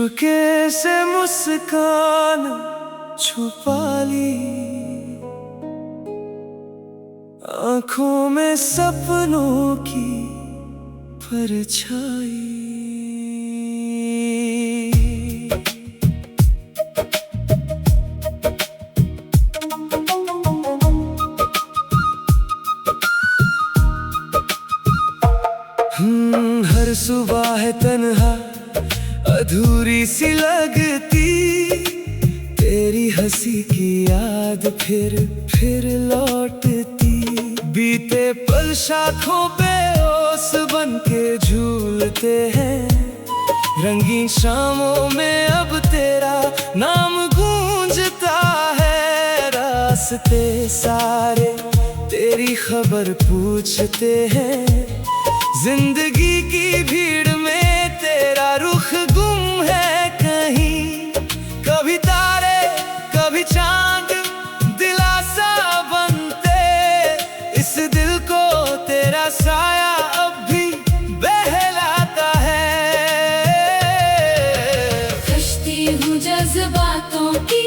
चुपके से मुस्कान छुपा ली, आंखों में सपनों की परछाई। हर सुबह है तन्हा अधूरी सी लगती, तेरी हंसी की याद फिर लौटती। बीते पल शाखों पे ओस बन के झूलते हैं, रंगीन शामों में अब तेरा नाम गूंजता है। रास्ते सारे तेरी खबर पूछते हैं, जिंदगी की भीड़ में तेरा रुख गुम है कहीं। कभी तारे कभी चांद दिलासा बनते, इस दिल को तेरा साया अब भी बहलाता है। कश्ती हूँ जज्बातों की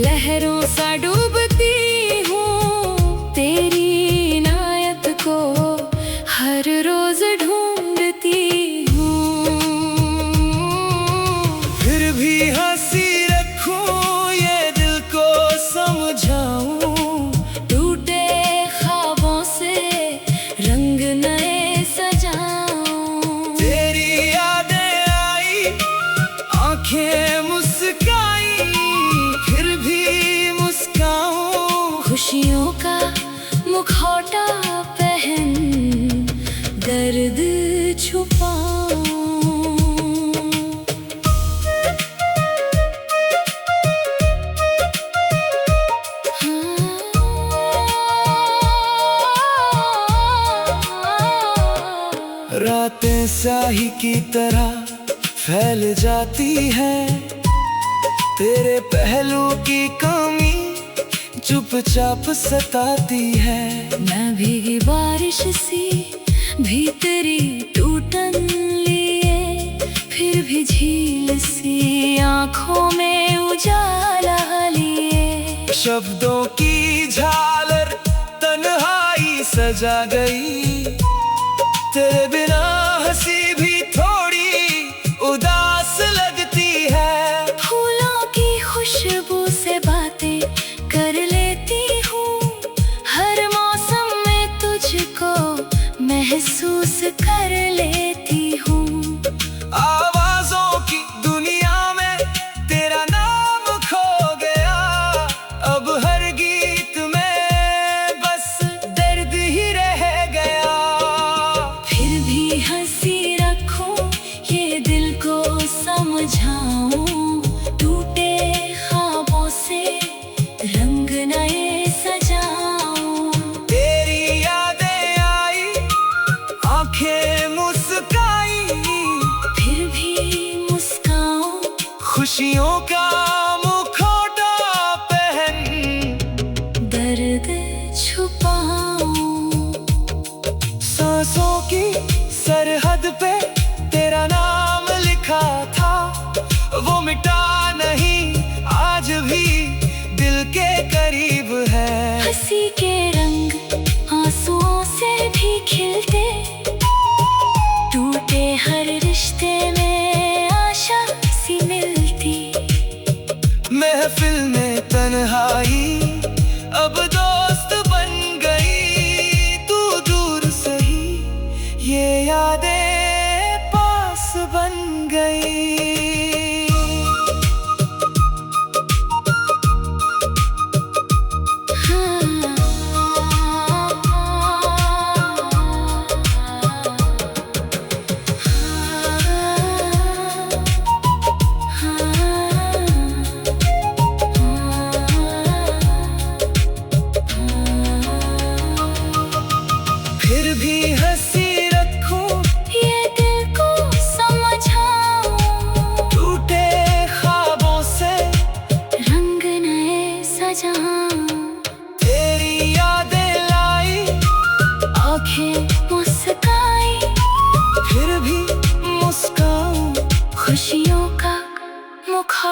लहरों सा डूबती हूँ, तेरी इनायत को हर रोज ढूंढती हूँ। फिर भी हंसी रखूं ये दिल को समझाऊं, टूटे ख्वाबों से रंग नए सजाऊं। तेरी यादें आई आंखें मुस्काई, फिर भी मुस्काऊं। खुशियों का मुखौटा पहन दर्द छुपाऊं। रातें स्याही की तरह फैल जाती है, तेरे पहलू की कमी चुपचाप सताती है। मैं भीगी बारिश सी भीतरी टूटन लिए, फिर भी झील सी आंखों में उजाला लिए। शब्दों की झालर तन्हाई सजा गई, तेरे बिना हंसी भी थोड़ी उदास लगती है। फूलों की खुशबू से बातें कर लेती हूँ, हर मौसम में तुझको महसूस कर लेती हूँ। आवाजों की दुनिया में तेरा नाम खो गया, अब हर गीत में बस दर्द ही रह गया। फिर भी हंसी रखूं ये दिल को समझाऊं, टूटे ख्वाबों से रंग नए सजाऊं। तेरी यादें आई आंखें मुस्काई, फिर भी मुस्काऊं। खुशियों का मुखौटा पहन दर्द छुपाऊं। सांसों की सरहद पे तेरा नाम लिखा था, वो मिटा नहीं आज भी दिल के करीब है। हंसी के रंग आंसुओं से भी खिलते, टूटे हर रिश्ते में आशा सी मिलती। महफिल में तन्हाई अब दोस्त बन गई, तू दूर सही ये यादें पास बन गई।